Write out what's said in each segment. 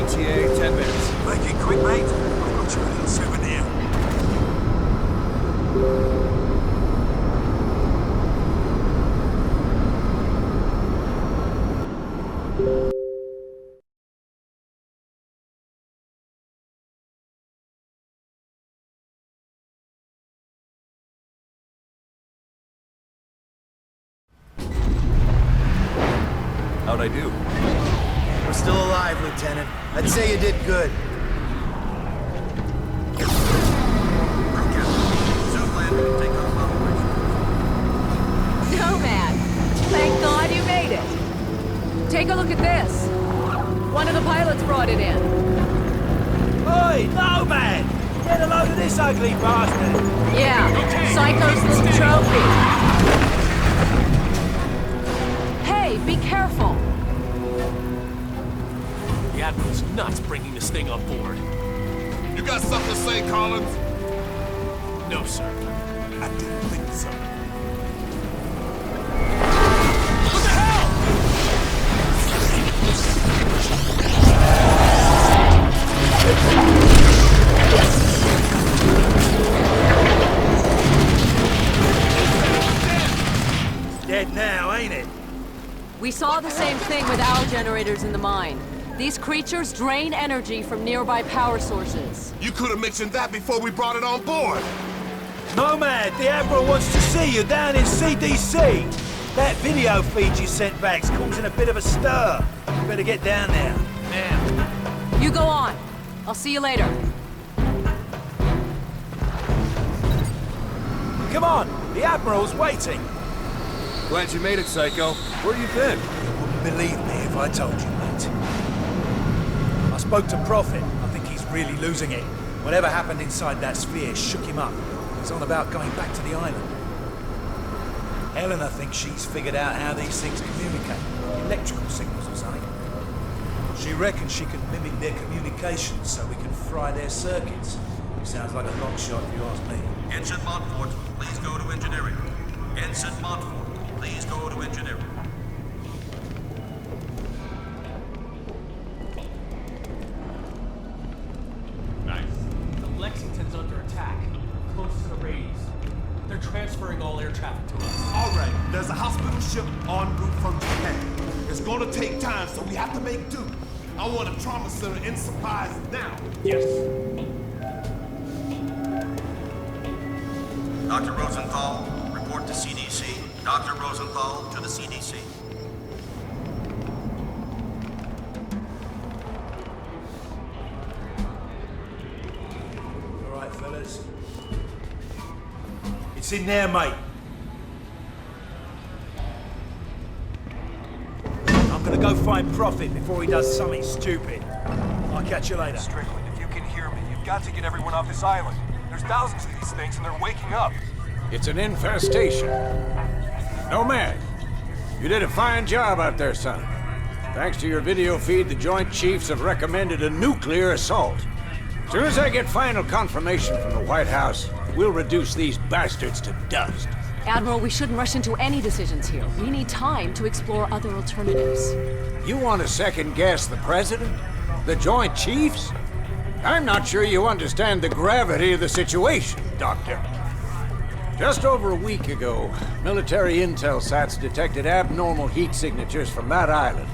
ETA 10 minutes. Make it quick, mate. I've got you a little souvenir. How'd I do? We're still alive, Lieutenant. I'd say you did good. Nomad! Thank God you made it! Take a look at this. One of the pilots brought it in. Oi, Nomad! Get a load of this ugly bastard! Yeah, Psycho's little trophy. Hey, be careful! The Admiral's nuts bringing this thing on board. You got something to say, Collins? No, sir. I didn't think so. What the hell? Dead now, ain't it? We saw the same thing with our generators in the mine. These creatures drain energy from nearby power sources. You could have mentioned that before we brought it on board. Nomad, the Admiral wants to see you down in CDC. That video feed you sent back's causing a bit of a stir. You better get down there. Now. You go on. I'll see you later. Come on, the Admiral's waiting. Glad you made it, Psycho. Where you been? You wouldn't believe me if I told you, mate. I spoke to Prophet. I think he's really losing it. Whatever happened inside that sphere shook him up. He's on about going back to the island. Helena thinks she's figured out how these things communicate. Electrical signals or something. She reckons she can mimic their communications so we can fry their circuits. Sounds like a long shot if you ask me. Ensign Montfort, please go to engineering. Ensign Montfort, please go to engineering. Nice. The Lexington's under attack. Close to the radius. They're transferring all air traffic to us. All right, there's a hospital ship en route from Japan. It's gonna take time, so we have to make do. I want a trauma center in supplies now. Yes. Dr. Rosenthal, report to CDC. Dr. Rosenthal to the CDC. All right, fellas. It's in there, mate. I'm gonna go find Prophet before he does something stupid. I'll catch you later. Strickland, if you can hear me, you've got to get everyone off this island. There's thousands of these things and they're waking up. It's an infestation. Nomad, you did a fine job out there, son. Thanks to your video feed, the Joint Chiefs have recommended a nuclear assault. As soon as I get final confirmation from the White House, we'll reduce these bastards to dust. Admiral, we shouldn't rush into any decisions here. We need time to explore other alternatives. You want to second-guess the President? The Joint Chiefs? I'm not sure you understand the gravity of the situation, Doctor. Just over a week ago, military intel sats detected abnormal heat signatures from that island.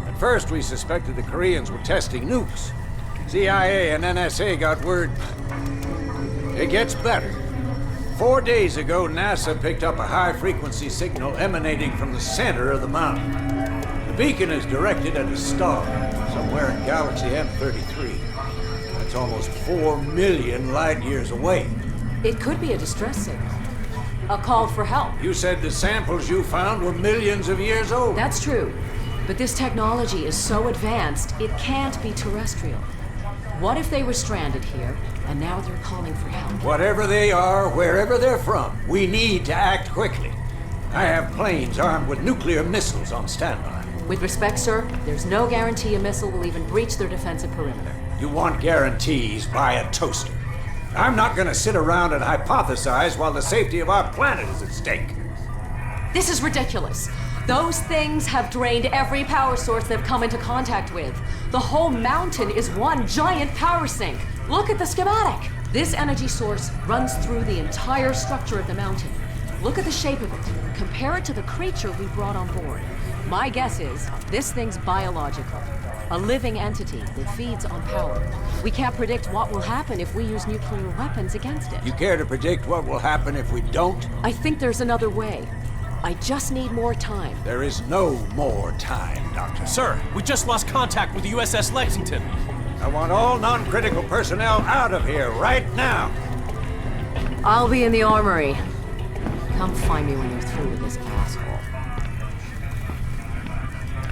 At first, we suspected the Koreans were testing nukes. CIA and NSA got word. It gets better. 4 days ago, NASA picked up a high-frequency signal emanating from the center of the mountain. The beacon is directed at a star, somewhere in galaxy M33. That's almost 4 million light-years away. It could be a distress signal. A call for help. You said the samples you found were millions of years old. That's true. But this technology is so advanced, it can't be terrestrial. What if they were stranded here, and now they're calling for help? Whatever they are, wherever they're from, we need to act quickly. I have planes armed with nuclear missiles on standby. With respect, sir, there's no guarantee a missile will even breach their defensive perimeter. You want guarantees, buy a toaster. I'm not gonna sit around and hypothesize while the safety of our planet is at stake. This is ridiculous. Those things have drained every power source they've come into contact with. The whole mountain is one giant power sink. Look at the schematic. This energy source runs through the entire structure of the mountain. Look at the shape of it. Compare it to the creature we brought on board. My guess is this thing's biological. A living entity that feeds on power. We can't predict what will happen if we use nuclear weapons against it. You care to predict what will happen if we don't? I think there's another way. I just need more time. There is no more time, Doctor. Sir, we just lost contact with the USS Lexington. I want all non-critical personnel out of here right now. I'll be in the armory. Come find me when you're through with this asshole.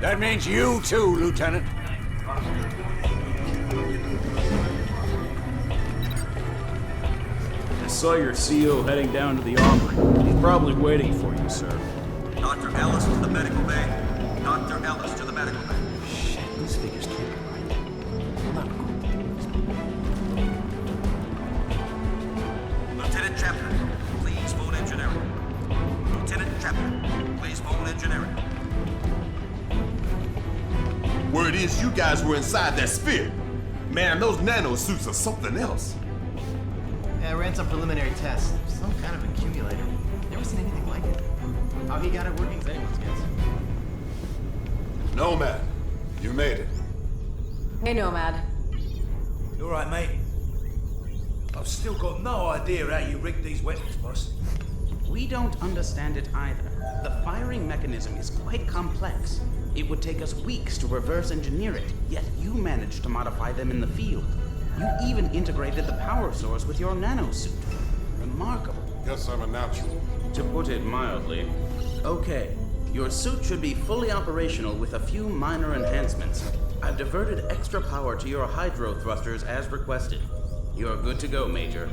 That means you too, Lieutenant. I saw your CO heading down to the armory. He's probably waiting for you, sir. Dr. Ellis to the medical bay. Dr. Ellis to the medical bay. Shit, these figures can't be right. I'm not cool. Lieutenant Chapman, please phone engineering. Lieutenant Chapman, please phone engineering. Word is you guys were inside that sphere. Man, those nano suits are something else. Yeah, I ran some preliminary tests. Some kind of accumulator. Never seen anything like it. How he got it working is anyone's guess. Nomad, you made it. Hey, Nomad. You alright, mate? I've still got no idea how you rigged these weapons, boss. We don't understand it either. The firing mechanism is quite complex. It would take us weeks to reverse engineer it, yet you managed to modify them in the field. You even integrated the power source with your nanosuit. Remarkable. Guess I'm a natural. To put it mildly. Okay, your suit should be fully operational with a few minor enhancements. I've diverted extra power to your hydro thrusters as requested. You're good to go, Major.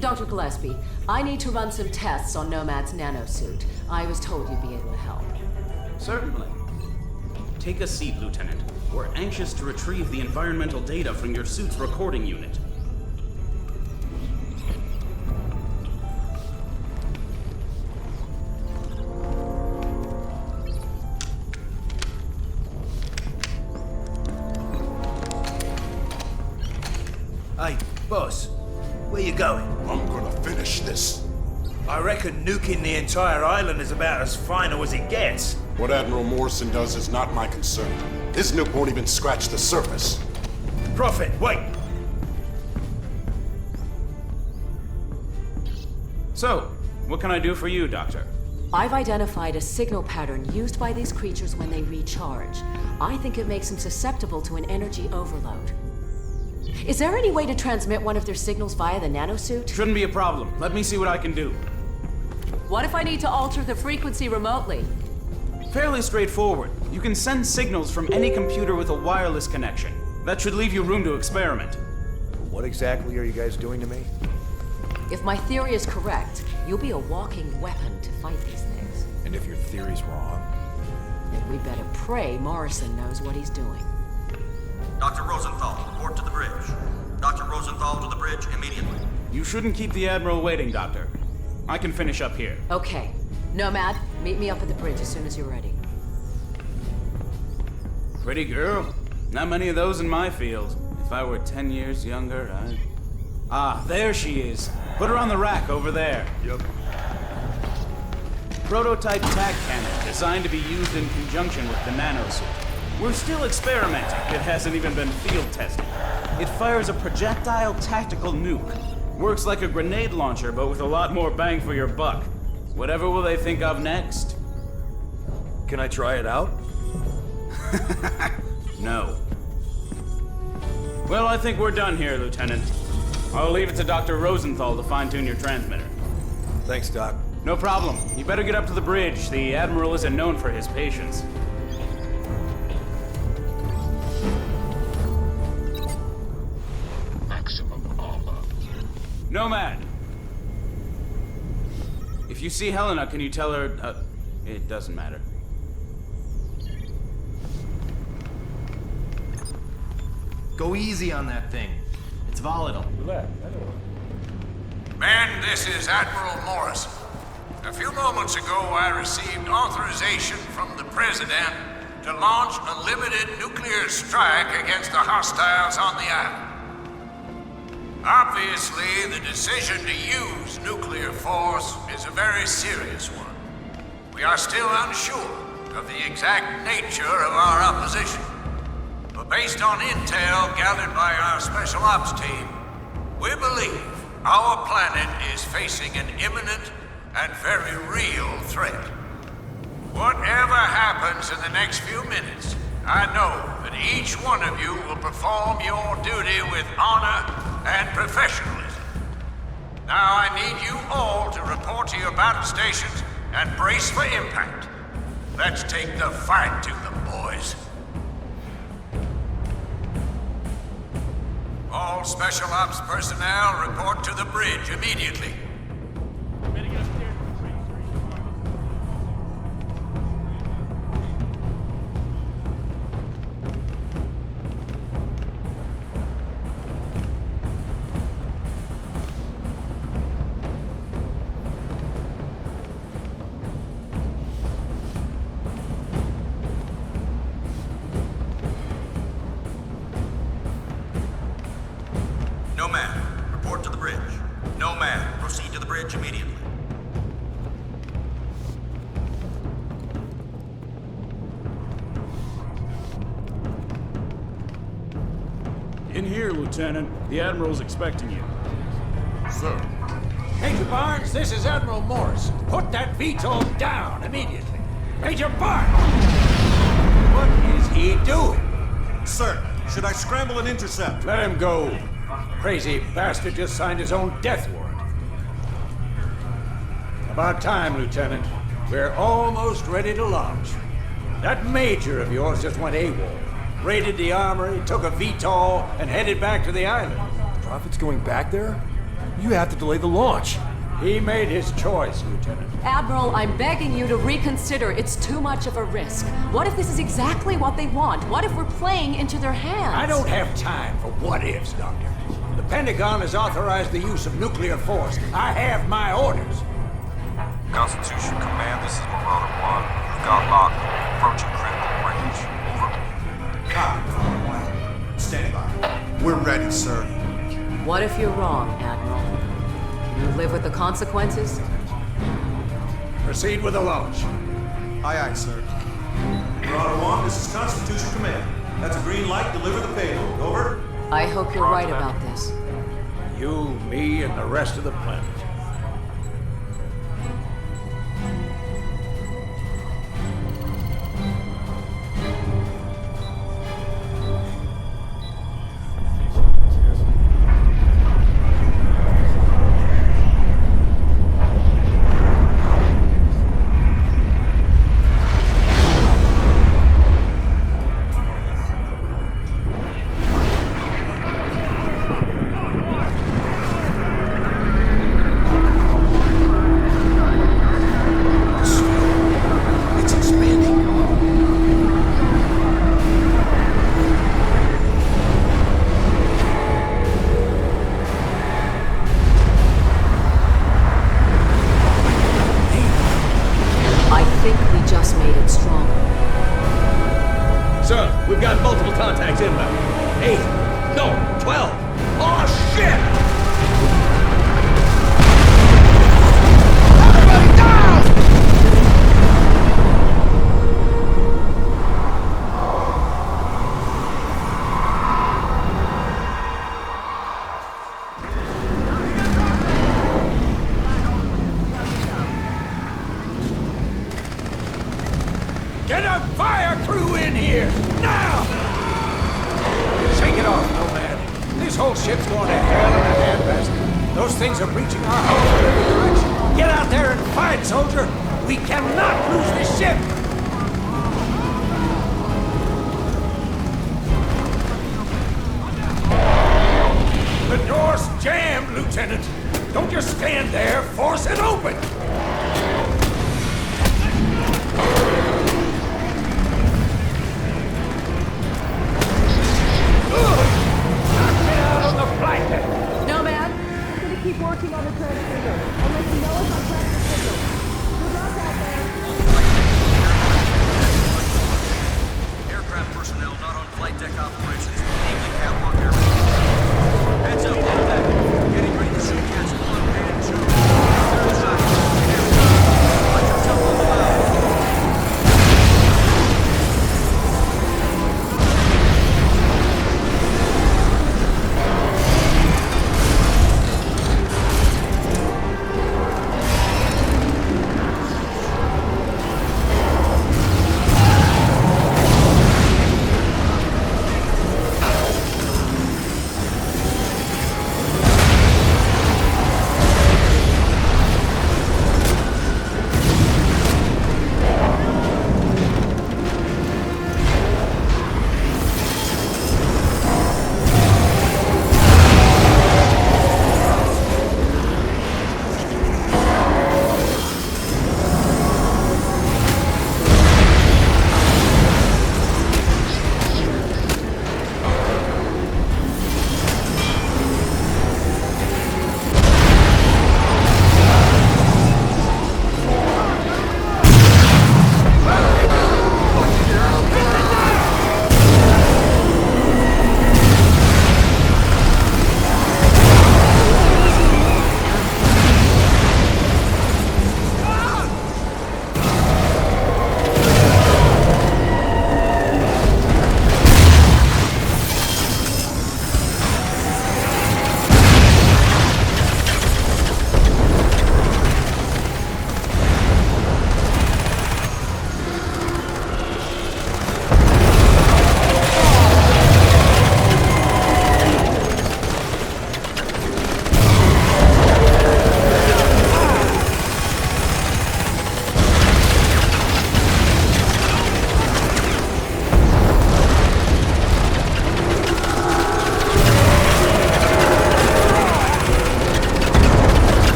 Dr. Gillespie, I need to run some tests on Nomad's nanosuit. I was told you'd be able to help. Certainly. Take a seat, Lieutenant. We're anxious to retrieve the environmental data from your suit's recording unit. Hey, boss, where you going? I'm gonna finish this. I reckon nuking the entire island is about as final as it gets. What Admiral Morrison does is not my concern. His nuke won't even scratch the surface. Prophet, wait! So, what can I do for you, Doctor? I've identified a signal pattern used by these creatures when they recharge. I think it makes them susceptible to an energy overload. Is there any way to transmit one of their signals via the nanosuit? Shouldn't be a problem. Let me see what I can do. What if I need to alter the frequency remotely? Fairly straightforward. You can send signals from any computer with a wireless connection. That should leave you room to experiment. What exactly are you guys doing to me? If my theory is correct, you'll be a walking weapon to fight these things. And if your theory's wrong? Then we better pray Morrison knows what he's doing. Dr. Rosenthal, report to the bridge. Dr. Rosenthal to the bridge immediately. You shouldn't keep the Admiral waiting, Doctor. I can finish up here. Okay. Nomad, meet me up at the bridge as soon as you're ready. Pretty girl. Not many of those in my field. If I were 10 years younger, I'd... Ah, there she is. Put her on the rack over there. Yep. Prototype tac cannon designed to be used in conjunction with the nanosuit. We're still experimenting. It hasn't even been field tested. It fires a projectile tactical nuke. Works like a grenade launcher, but with a lot more bang for your buck. Whatever will they think of next? Can I try it out? No. Well, I think we're done here, Lieutenant. I'll leave it to Dr. Rosenthal to fine-tune your transmitter. Thanks, Doc. No problem. You better get up to the bridge. The Admiral isn't known for his patience. Maximum armor. Nomad! If you see Helena, can you tell her... it doesn't matter. Go easy on that thing. It's volatile. Man, this is Admiral Morrison. A few moments ago, I received authorization from the President to launch a limited nuclear strike against the hostiles on the island. Obviously, the decision to use nuclear force is a very serious one. We are still unsure of the exact nature of our opposition. But based on intel gathered by our Special Ops team, we believe our planet is facing an imminent and very real threat. Whatever happens in the next few minutes, I know that each one of you will perform your duty with honor and professionalism. Now I need you all to report to your battle stations and brace for impact. Let's take the fight to them, boys. All Special Ops personnel report to the bridge immediately. No man, report to the bridge. No man, proceed to the bridge immediately. In here, Lieutenant. The Admiral's expecting you. Sir. Major Barnes, this is Admiral Morris. Put that VTOL down immediately. Major Barnes! What is he doing? Sir, should I scramble and intercept? Let him go. Crazy bastard just signed his own death warrant. About time, Lieutenant. We're almost ready to launch. That major of yours just went AWOL. Raided the armory, took a VTOL, and headed back to the island. Prophet's going back there? You have to delay the launch. He made his choice, Lieutenant. Admiral, I'm begging you to reconsider. It's too much of a risk. What if this is exactly what they want? What if we're playing into their hands? I don't have time for what-ifs, Doctor. The Pentagon has authorized the use of nuclear force. I have my orders. Constitution Command, this is Marauder 1. We've got lock. Approaching critical range. Over. Copy. Stand by. We're ready, sir. What if you're wrong, Admiral? You live with the consequences? Proceed with the launch. Aye, aye, sir. Marauder 1, this is Constitution Command. That's a green light. Deliver the payload. Over. I hope you're right about this. You, me, and the rest of the planet. We've got multiple contacts inbound. 8, no, 12. Oh, shit! Everybody down! Get a fire crew in here! Now! Shake it off, Nomad. This whole ship's going to hell in a handbasket. Those things are breaching our hull in every direction. Get out there and fight, soldier! We cannot lose this ship! The door's jammed, Lieutenant. Don't just stand there. Force it open!